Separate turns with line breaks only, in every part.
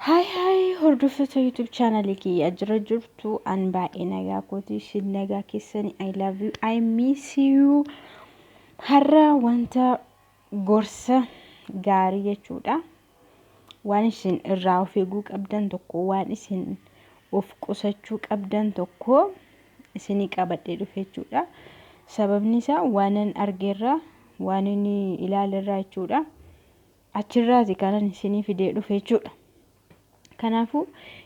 Hai hordoftoota YouTube channel kiyya jira jirtu an baay'ee nagaa kooti shin nagaa keessanii I love you I miss you har'a wanta gorsa gaarii jechuudha waan isin irraa of eeguu qabdan tokko waan isin of qusachuu qabdan tokko isinii qabadhee dhufe jechuudha sababni isaa waanan argeerra waan inni ilaalerra jechuudha achirraati kanan isinii fidee dhufe jechuudha. Kanaafu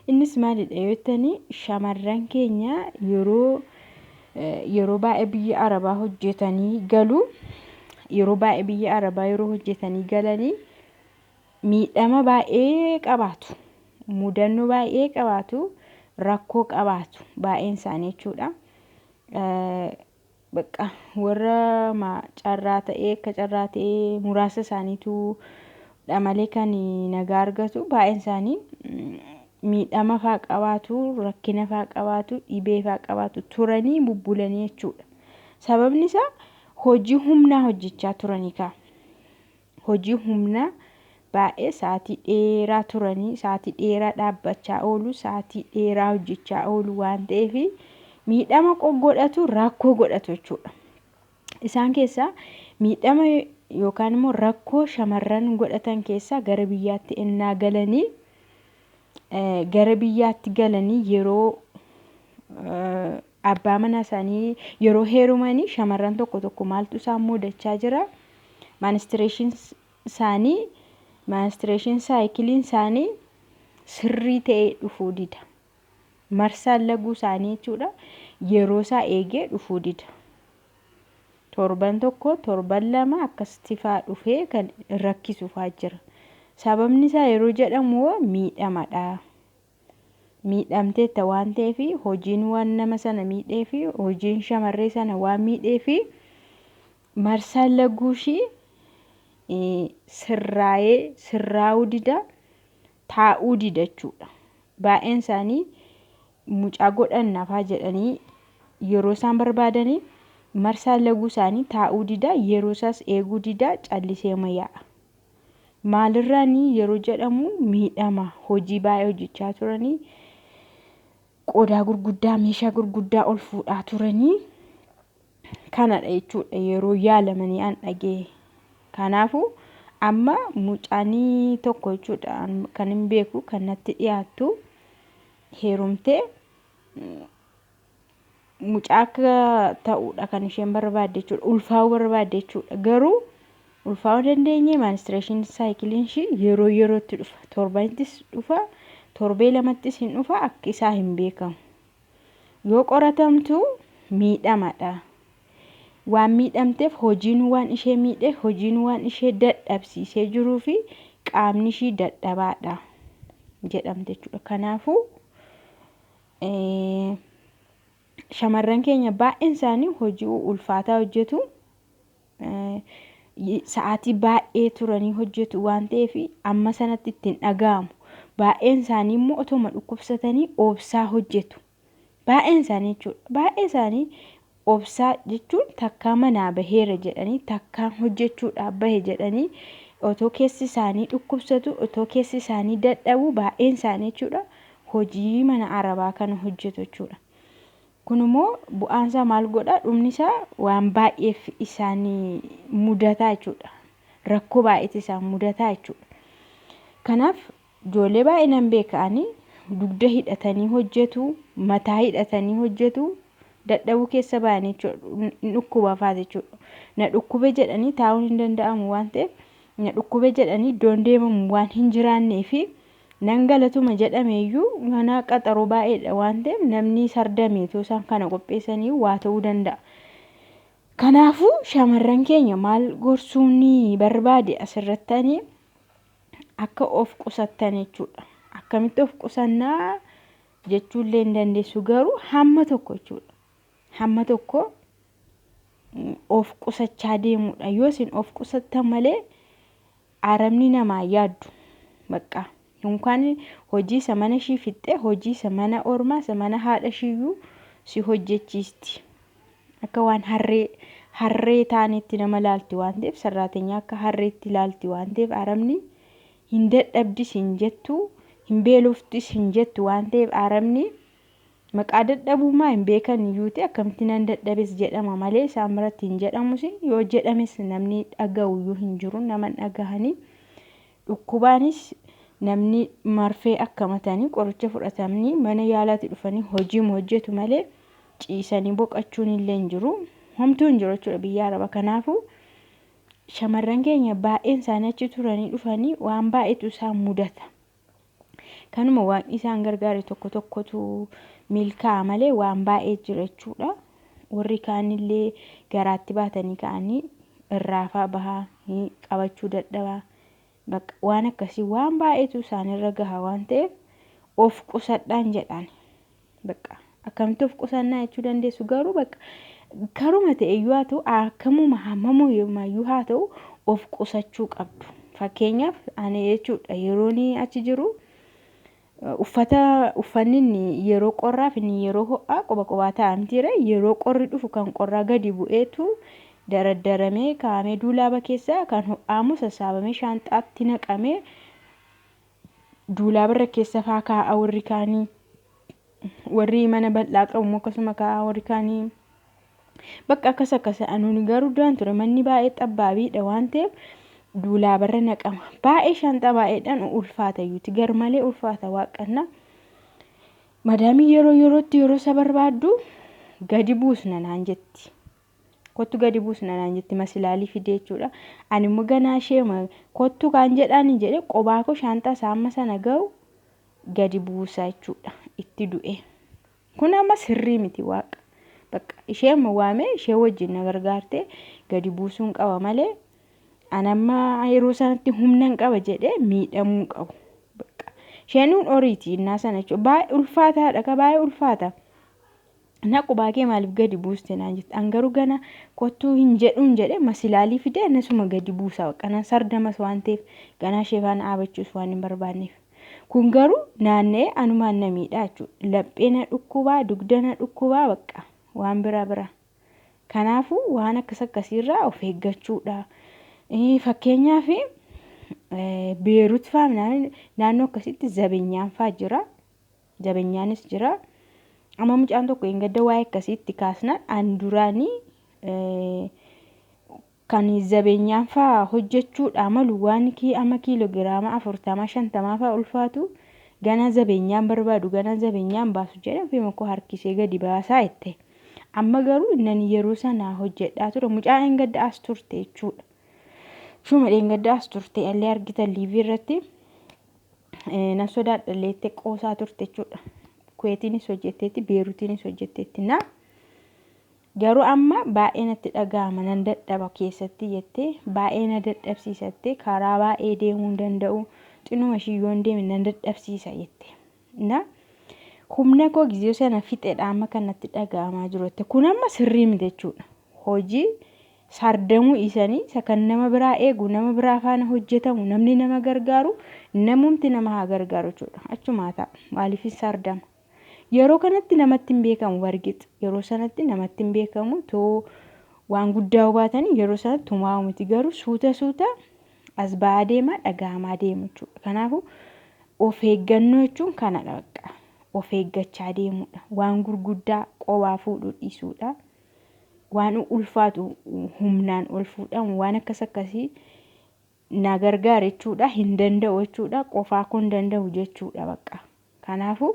innis maalidha yoo jettanii shamarran keenya yeroo baay'ee biyya Arabaa hojjetanii galu yeroo baay'ee biyya Arabaa yeroo hojjetanii galanii miidhama baay'ee qabaatu mudannoo baay'ee qabaatu rakkoo qabaatu baay'een isaanii jechuudha. Bakka warra carraa ta'ee muraasa isaaniitu dhamalee kan nagaa argatu baay'een isaanii miidhama faa qabaatu rakkina faa qabaatu dhibee faa qabaatu turanii bubbulanii jechuudha. Sababni isaa hojii humnaa hojjechaa turanii ka hojii humnaa baay'ee sa'aatii dheeraa turanii sa'aatii dheeraa dhaabbachaa oolu sa'aatii dheeraa hojjechaa oolu waan ta'eef miidhama godhatu rakkoo godhatu jechuudha. Isaan keessaa miidhama yookaan immoo rakkoo shamarran godhatan keessaa gara biyyaatti ennaa galanii gara biyyaatti galanii yeroo abbaa manaa isaanii yeroo heerumanii shamarran tokko maaltu isaan mudachaa jira menstruation cycle isaanii sirrii ta'ee dhufuu dida marsaan laguu isaanii jechuudha yeroo isaa eegee dhufuu dida. Torban tokko torban lama akkasitti faa dhufee kan rakkisu faa jira. Sababni isaa yeroo jedhamu miidhamadha. Miidhamteetta waan ta'eef hojiin waan nama sana miidhee fi hojiin shamarree sana waan miidhee fi marsaan laguushii sirraa'uu dida taa'uu dida jechuudha. Baay'een isaanii mucaa godhannaafaa jedhanii yeroo isaan barbaadanii marsaan laguu isaanii taa'uu dida yeroo isaas eeguu dida callisee mayaa'a. Maalirraanii yeroo jedhamu miidhama hojii baay'ee hojjechaa turanii qodaa gurguddaa meeshaa gurguddaa ol fuudhaa turanii kanadha jechuudha yeroo yaalamanii an dhagee. Kanaafu amma mucaanii tokko jechuudha kan hin beeku kan natti dhiyaattu heerumtee mucaa akka ta'uudha kan isheen barbaadde jechuudha ulfaa'uu barbaadde jechuudha garuu ulfaa'uu dandeenye menstruation cycle ishii yeroo yerootti dhufa torbanittis dhufa torbee lamattis hin dhufa akka isaa hin beekamu yoo qoratamtu miidhamadha waan miidhamteef hojiin waan ishee miidhe hojiin waan ishee dadhabsiisee jiruu fi qaamni ishii dadhabaadha jedhamte jechuudha. Kanaafu shamarran keenya baay'een isaanii hojii ulfaataa hojjetu sa'aatii baay'ee turanii hojjetu waan ta'eef amma sanatti ittiin dhaga'amu. Baay'een isaanii immoo otoma dhukkubsatanii obsaa hojjetu. Baay'een isaanii jechuudha. Baay'ee isaanii obsaa jechuun takkaa manaa baheera jedhanii takkaan hojjechuudhaaf bahe jedhanii otoo keessi isaanii dhukkubsatu otoo keessi isaanii dadhabu baay'een isaanii jechuudha hojii mana Arabaa kana hojjetu jechuudha. Kun immoo bu'aan isaa maal godha dhumni isaa waan baay'eef isaanii mudataa jechuudha. Rakkoo baay'eet isaan mudataa jechuudha. Kanaaf ijoollee baay'inaan beekanii dugda hidhatanii hojjetu mataa hidhatanii hojjetu dadhabuu keessa ba'anii jechuudha dhukkuba fa'aa jechuudha. Na dhukkube jedhanii taa'uun hin danda'amu waan ta'eef na dhukkube jedhanii iddoon deemamu waan hin jiraannee fi nan galatuma jedhameeyyuu mana qaxaroo baay'eedha waan ta'eef namni sardameetu isaan kana qopheessanii waa ta'uu danda'a. Kanaafu shamarran keenya maal gorsuun barbaade asirrattanii akka of qusattan jechuudha. Akkamitti of qusannaa jechuullee hin dandeessu garuu hamma tokko jechuudha. Hamma tokko of qusachaa deemudha. Yoo isin of qusattan malee aramni namaa yaaddu bakka. Yookaan hojii isa mana ishii fixxee hojii isa mana ormaa isa mana haadha ishiiyyuu si hojjechiisti. Akka waan harree taanetti nama laalti waan ta'eef sarraatenyaa akka harreetti laalti waan ta'eef aramni hin dadhabdi siin jettu hin beeloftis hin jettu waan ta'eef Arabni maqaa dadhabummaa hin beekan iyyuuti akkamitti nan dadhabes jedhama malee isaan biratti hin jedhamus yoo jedhames namni dhaga'u iyyuu hin jiru nama dhagahanii dhukkubaanis namni marfee akkamatanii qoricha fudhatanii mana yaalaatti dhufanii hojii hojjetu malee ciisanii boqachuun illee hin jiru homtuu hin jiru jechuudha biyya Arabaa kanaafuu shamarran keenya baay'een isaanii achi turanii dhufanii waan baay'eetu isaan mudata kanuma waan isaan gargaare tokko tokkotu milkaa'a malee waan baay'ee jira jechuudha warri kaanillee garaatti baatanii ka'anii irraafaa bahaa qabachuu dadhabaa bakka waan akkasii waan baay'eetu isaanirra gaha waan ta'eef of qusadhaan jedhan bakka akkamitti of qusannaa jechuu dandeessu garuu bakka karuma ta'e iyyuu haa ta'u akkamuma hammamuu yoomayyuu haa ta'u of qusachuu qabdu fakkeenyaaf ani jechuudha yeroon achi jiru uffanni yeroo qorraa fi yeroo ho'aa qoba ta'amtiire yeroo qorri dhufu kan qorraa gadi bu'eetu daraddaramee kaa'amee duulaaba keessa kan ho'aamu sassaabamee shaanxaatti naqamee duulaabarra keessa faa kaa'a warri kaanii warri mana bal'aa qabu akkasuma kaa'a warri kaanii bakka akkas anuun garuu duraan ture manni baay'ee xabbaabiidha waan ta'eef duulaabarra naqama baay'ee shaanxaa baay'eedhaan ulfaata iyyuuti gar malee ulfaata waaqanna madaamii yerootti yeroo isa barbaaddu gadi buusna naan jetti kottu gadi buusna naan jetti masilaalii fidee jechuudha ani immoo ganaa ishee kottu kan jedhaan jedhe qobaa koo shaanxaa saamma sana ga'u gadi buusaa jechuudha itti du'e kun amma sirrii miti waaqa bakka ishee waame ishee wajjin na gargaarte gadi buusuun qaba malee anamma yeroo sanatti humnan qaba jedhe miidhamuu qabu bakka isheenuun oriiti innaa sana jechuudha baay'ee ulfaataadha ka baay'ee ulfaata naqu baakee maaliif gadi buuste naan jetti angaruu gana kottuu hin jedhuun jedhe masilaalii fidee nasuma gadi buusaa kana sardamas waan ta'eef ganaa ishee faana dhaabachuus waan hin barbaanneef kun garuu naannee anumaan na miidhaa jechuudha lapheena dhukkubaa dugdana dhukkubaa bakka waan bira kanaafuu waan akkasiirraa of eeggachuudha fakkeenyaaf Beerut faa naannoo akkasitti zabeenyaan faa jira zabeenyaanis jira amma mucaan tokko hin gadda waa'ee akkasitti kaasna an duraanii kan zabeenyaan faa hojjechuudha malu waan amma kiiloogiraama 40-50 faa ulfaatu gana zabeenyaan barbaadu gana zabeenyaan baasu jedhe fi makoo harkisee gadi baasaa jette amma garuu innani yeroo sana hojjedhaa ture mucaan hin gadda as turte jechuudha shuma hin gadda as turte illee argitan liivii irratti na sodaadhallee qoosaa turte jechuudha kuweetiinis hojjetteetti beerutiinis hojjetteetti na garuu amma baay'ee natti dhaga'ama nan dadhaba keessatti jettee baay'ee na dadhabsiisatte karaa baay'ee deemuu danda'u xinuma shiyyoon deeme nan dadhabsiisa jette na humna koo gizee sana fixeedha amma kanatti dhaga'amaa jirutti kun amma sirrii miti jechuudha hojii sardamuu isanii sakan nama biraa eegu nama biraa faana hojjetamu namni nama gargaaru namumti nama haa gargaaru jechuudha achumaa ta'a maaliif sardama yeroo kanatti namatti hin beekamu wargit yeroo sanatti namatti hin beekamu too waan guddaa hubatanii yeroo sanatti tumaa miti garuu suuta as ba'aa deema dhaga'amaa deemu jechuudha kanaafuu of eeggannoo jechuun kanadha bakka of eeggachaa deemudha waan gurguddaa qobaa fuudhuu dhiisuudha waan ulfaatu humnaan ol fuudhamu waan akkasii na gargaara jechuudha hin danda'u jechuudha qofaa kun danda'u jechuudha bakka kanaafuu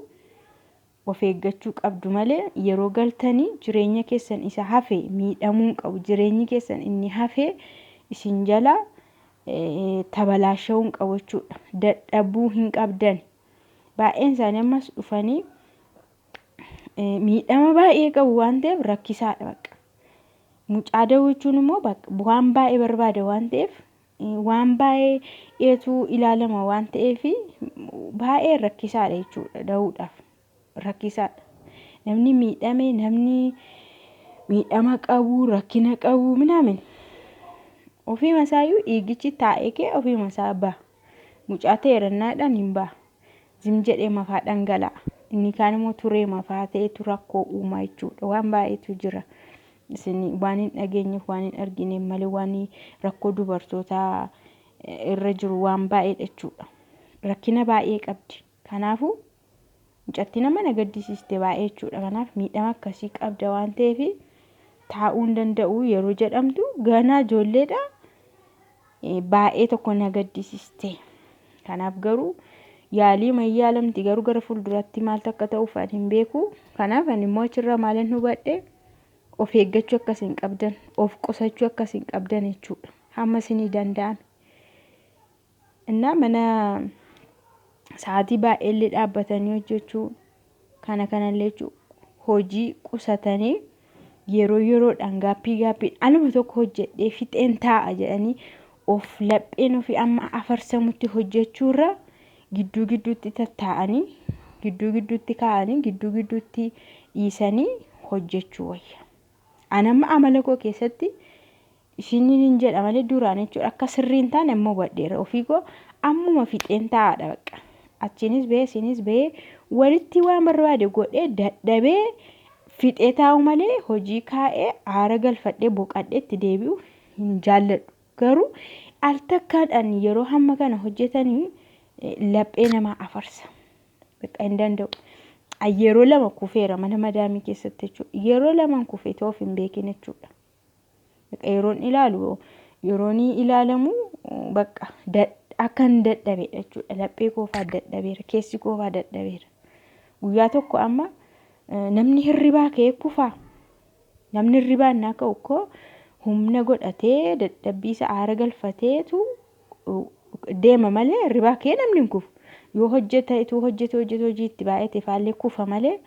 of eeggachuu qabdu malee yeroo galtanii jireenya keessan isa hafe miidhamuu qabu jireenyi keessan inni hafe isin jala tabalaashawuu qabu jechuudha dadhabuu hin qabdan baay'een isaanii ammas dhufanii miidhama baay'ee qabu waan ta'eef rakkisaadha bakka mucaa da'uu jechuun immoo waan baay'ee barbaada waan ta'eef waan baay'ee eetuu ilaalama waan ta'eef baay'ee rakkisaadha jechuudha da'uudhaaf rakkisaadha namni miidhame namni miidhama qabu rakkina qabu minaamin ofii masaayyuu dhiigichi taa'ee kee ofii masaa ba'a mucaa ta'eerannaadhaan hin ba'a zim jedhee mafaa dhangala'a inni kaan immoo turee mafaa ta'etu rakkoo uumaa jechuudha waan baay'eetu jira isin waan hin dhageenyeef waan hin argine malee waan rakkoo dubartootaa irra jiru waan baay'ee jechuudha rakkina baay'ee qabdi Kanaafuu mucattiin nama na gaddisiiste baay'ee jechuudha. Kanaaf miidhama akkasii qabda waan ta'eef taa'uu hin danda'u yeroo jedhamtu ganaa ijoolleedha. Baay'ee tokko na gaddisiiste. Kanaaf garuu yaalii mayyaalamti garuu gara fuulduratti maal akka ta'uuf ani hin beeku. Kanaaf ani immoo achirraa maalin hubadhe of eeggachuu akkasiin qabdan, of qusachuu akkasiin qabdan jechuudha. Hamma isinii danda'ame. Innaa mana sa'aatii baay'ee dhaabbatanii hojjechuu kanallee hojii qusatanii yeroo yeroodhaan gaappii anuma tokko hojjedhee fixeen taa'a jedhanii of lapheen ofii amma afarsamutti hojjechuurra gidduu gidduutti tattaa'anii gidduu gidduutti kaa'anii gidduu gidduutti dhiisanii hojjechuu wayya. Anamma amala koo keessatti ishiniin hin jedha malee duraan jechuudha akka sirriin taane ammoo badheera ofii koo ammuma fixeen taa'aadha bakka. Achiinis ba'ee isinis ba'ee walitti waan barbaade godhee dadhabee fixee taa'u malee hojii kaa'ee aara galfadhee boqadhee itti deebi'u hin jaalladhu. Garuu al takkaadhaan yeroo hamma kana hojjetanii laphee namaa afarsa. Bakka hin danda'u. Yeroo lama kufeera mana madaamii keessatti jechuudha. Yeroo lama kufee ta'uuf hin beekin jechuudha. Bakka yeroon ilaalamu bakka akkan dadhabeedha jechuudha. Laphee koofaa dadhabeera. Keessi koofaa dadhabeera. Guyyaa tokko amma namni hirribaa ka'ee kufaa. Namni hirribaa innaa ka'u koo humna godhatee dadhabbiisa aara galfateetu deema malee hirribaa ka'ee namni hin kufu. Yoo hojjete hojii itti baay'ate faallee kufa malee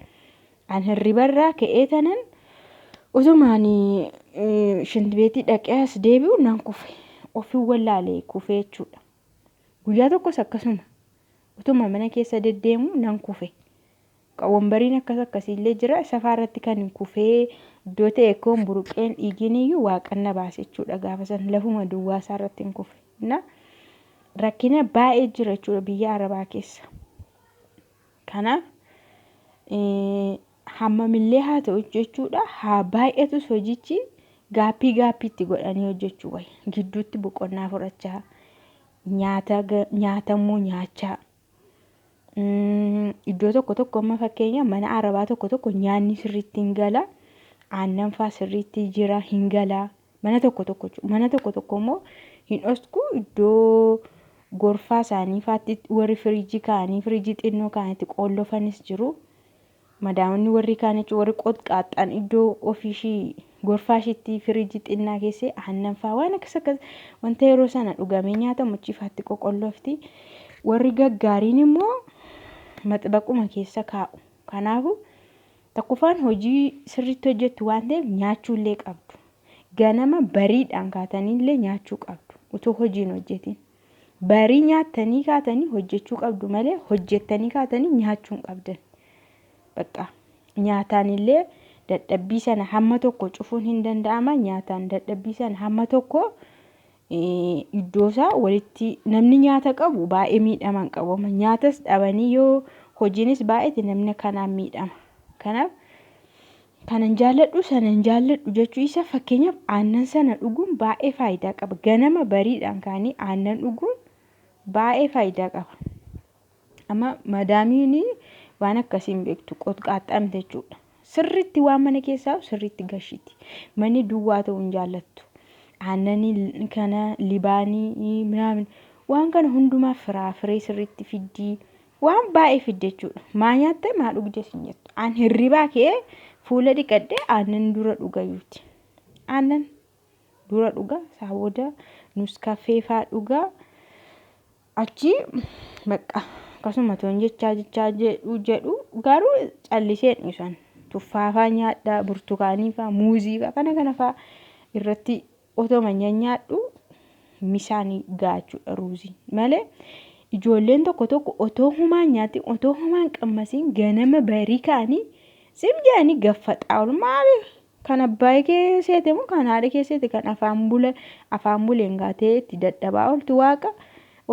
an hirribarraa ka'ee tanan utumaan shintibeetii dhaqee as deebi'u nan kufe. Ofii wallaalee kufee jechuudha. Guyyaa tokkos akkasuma utuma mana keessa deddeemu nan kufe. Wambariin akkasiillee jira safaarratti kan kufee iddoo ta'e koon buruqeen dhiiginiyyuu waaqanna baase jechuudha. Gaafa san lafuma duwwaasaa irratti hin kufe. Rakkina baay'ee jira jechuudha biyya Arabaa keessa. Kanaaf hammamillee haa ta'u jechuudha haa baay'atus hojichi gaappiitti godhanii hojjechuu wayya. Gidduutti boqonnaa fudhachaa nyaatammoo nyaachaa. Iddoo tokko amma fakkeenya mana Arabaa tokko nyaanni sirriitti hin gala. Aannan faa sirriitti jira hin gala. Mana tokko immoo hin dhosku iddoo gorfaa isaanii faatti warri firiijii kaa'anii firiijii xinnoo kaa'anitti qoollofanis jiru. Madaamonni warri kaanichi warri qotqaaxxaan iddoo ofiishii gorfaashitti firiijii xinnaa keessee aannan faa waan akkas wanta yeroo sana dhugamee nyaatamu achiifaatti qoqollofti. Warri gaggaariin immoo maxbaquma keessa kaa'u. Kanaafuu tokkoffaan hojii sirriitti hojjettu waan ta'eef nyaachuullee qabdu. Ganama bariidhaan kaataniillee nyaachuu qabdu. Utuu hojiin hojjetin. Barii nyaattanii kaatanii hojjechuu qabdu malee hojjettanii kaatanii nyaachuu hin qabdan. Bakka nyaataanillee dadhabbii sana hamma tokko cufuun hin danda'ama. Nyaataan dadhabbii sana hamma tokko iddoosaa walitti namni nyaata qabu baay'ee miidhama hin qabu. Nyaatas dhabanii yoo hojiinis baay'ate namni kanaan miidhama. Kanaaf kanan jaalladhu sanan jaalladhu jechuu isa fakkeenyaaf aannan sana dhuguun baay'ee faayidaa qaba. Ganama bariidhaan kaanii aannan dhuguun baay'ee faayidaa qaba. Amma madaamiin waan akkasiin beektu qotqaaxxamte jechuudha. Sirriitti waan mana keessaa sirriitti gashiti. Manni duwwaa ta'uu hin jaallattu. Aannanii kana libaanii minaamin waan kana hundumaa firee sirriitti fiddii waan baay'ee fidde jechuudha. Maa nyaatte maa dhugde sin jettu. Aan hirribaa ka'ee fuula dhiqadhee aannan dura dhugayyuuti. Aannan dura dhuga saawwada nuskafee faa dhuga achi bakka akkasuma toon jechaa jedhu garuu callisee dhiisan tuffaafaa nyaadhaa burtukaanii faa muuzii faa kana faa irratti otoma nyaadhu misaanii gaachuudha ruuzii malee ijoolleen tokko otoo humaan nyaatti otoo humaan qammasiin ganama barii kaanii simjaanii gaffaxaa ol maali kan abbaa keesseeti moo kan haadha keesseeti kan afaan buleen gaatee itti dadhabaa oltu waaqa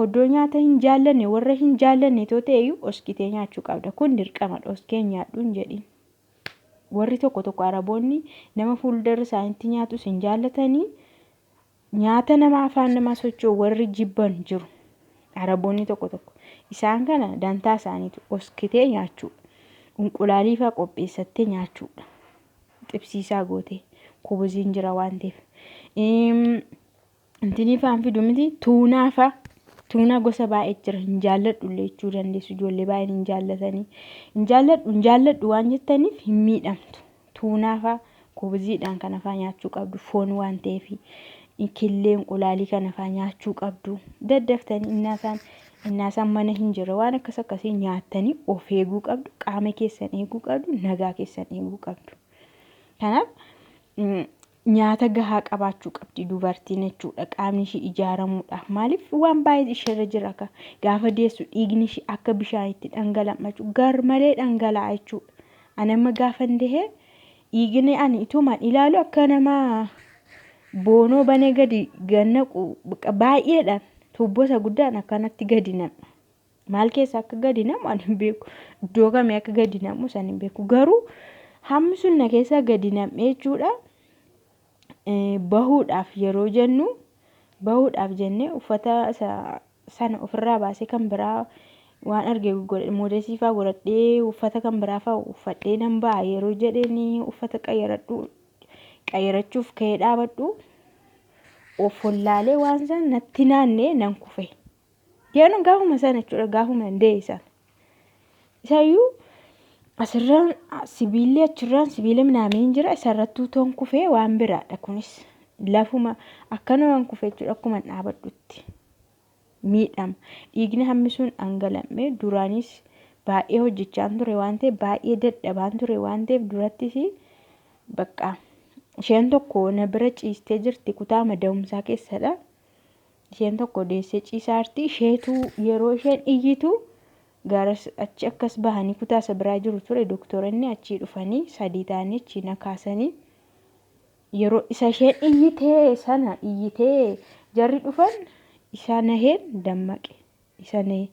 oddoo nyaata hin jaallanne warra hin jaallanne ta'eyyuu oskitee nyaachuu qabda. Kun dirqamadha oskee nyaadhu hin jedhin. Warri tokko Araboonni nama fuuldura isaaniitti nyaatus hin jaallatanii nyaata nama afaan nama socho'u warri jibban jiru. Araboonni tokko Isaan kana dantaa isaaniitu oskitee nyaachuu. Unqulaalii fa'aa qopheessattee nyaachuudha. Xibsiisaa gootee kubuziin jira waan ta'eef. Intini fa'aan fidu miti tuunaa fa'aa. Tuunaa gosa baay'ee jira. Hin jaalladhu illee jechuu dandeessu. Ijoollee baay'een hin jaallatanii. Hin jaalladhu waan jettaniif hin miidhamtu. Tuunaa fa'aa kubuziidhaan kana fa'aa nyaachuu qabdu. Foon waan ta'eef killee unqulaalii kana fa'aa nyaachuu qabdu. Daddaftanii innaasaan mana hin jira waan akkasii nyaattanii of eeguu qabdu. Qaama keessan eeguu qabdu. Nagaa keessan eeguu qabdu. Kanaaf nyaata gahaa qabaachuu qabdi dubartiin jechuudha. Qaamni ishee ijaaramuudha. Maaliif waan baay'ee isheerra jira akka gaafa deessu dhiigni ishee akka bishaanitti dhangala'u garmalee dhangala'aa jechuudha. Ani amma gaafa ndahee dhiigni ani itumaan ilaalu akka nama boonoo banee gadi gannaqu baay'eedhaan tuubbosa guddaan akkanatti gadi nama. Maal keessa akka gadi namu ani hin beeku. Iddoo kamii akka gadi namu san hin beeku. Garuu hammi sun na keessa gadi nam'ee jechuudha. Bahuudhaaf yeroo jennu bahuudhaaf jennee uffata sana ofirraa baasee kan biraa waan argee moodesii fa'aa godhadhee uffata kan biraa fa'aa uffadhee nan ba'a yeroo jedheen uffata qayyarachuuf ka'ee dhaabadhu of wallaalee waan san natti naannee nan kufe. Yeroo gaafuma sana jechuudha gaafuma ndeessan. Isayyuu asirraan sibiilli achirraan sibiila minaameen jira isarrattuu toon kufee waan biraadha kunis lafuma akkana waan kufee jechuudha akkuma dhaabadhutti miidhama. Dhiigni hammi sun dhangala'ee duraanis baay'ee hojjechaan ture waan ta'eef baay'ee dadhabaan ture waan ta'eef durattis bakka isheen tokko na bira ciistee jirti kutaa mada'umsaa keessadha. Isheen tokko deessee ciisaa jirti. Isheetu yeroo isheen iyyitu garas achi akkas bahanii kutaa isa biraa jiru ture doktoronni achii dhufanii 3 ta'anii achii na kaasanii yeroo isa isheen iyyitee jarri dhufan isa naheen dammaqe. Isa nahee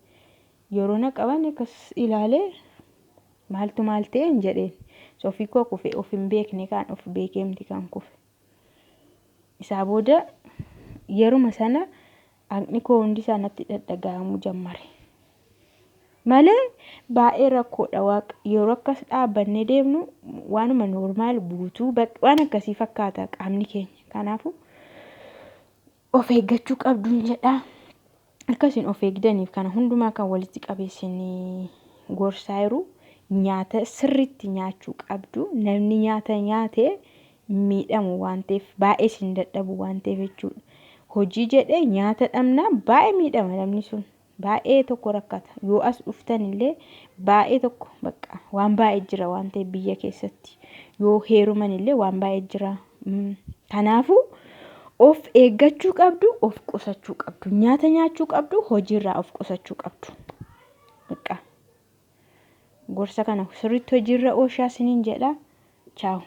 yeroo na qaban akkas ilaalee maaltu maal ta'e hin jedheen. Ofii koo kufe of hin beekne kan of beekemti kan kufe. Isaa booda yeruma sana haqni koo hundi isaanitti dhadhaga'amuu jammare. Malee baay'ee rakkoodha waaqa yeroo akkas dhaabbannee deemnu waanuma normaal buutuu waan akkasii fakkaata qaamni keenya. Kanaafuu of eeggachuu qabduun jedha. Akkasiin of eegdaniif kana hundumaa kan walitti qabeessinii gorsaa jiru nyaata sirriitti nyaachuu qabdu. Namni nyaata nyaatee miidhamu waan ta'eef baay'ee sin dadhabu waan ta'eef jechuudha. Hojii jedhee nyaata dhabnaa baay'ee miidhama namni sun. Baay'ee tokko rakkata. Yoo as dhuftan illee baay'ee tokko bakka waan baay'ee jira waan ta'eef biyya keessatti. Yoo heeruman illee waan baay'ee jira. Kanaafuu of eeggachuu qabdu, of qusachuu qabdu. Nyaata nyaachuu qabdu, hojiirraa of qusachuu qabdu. Bakka gorsa kana sirriitti hojiirra oolchaa isiniin jedha. Ciao.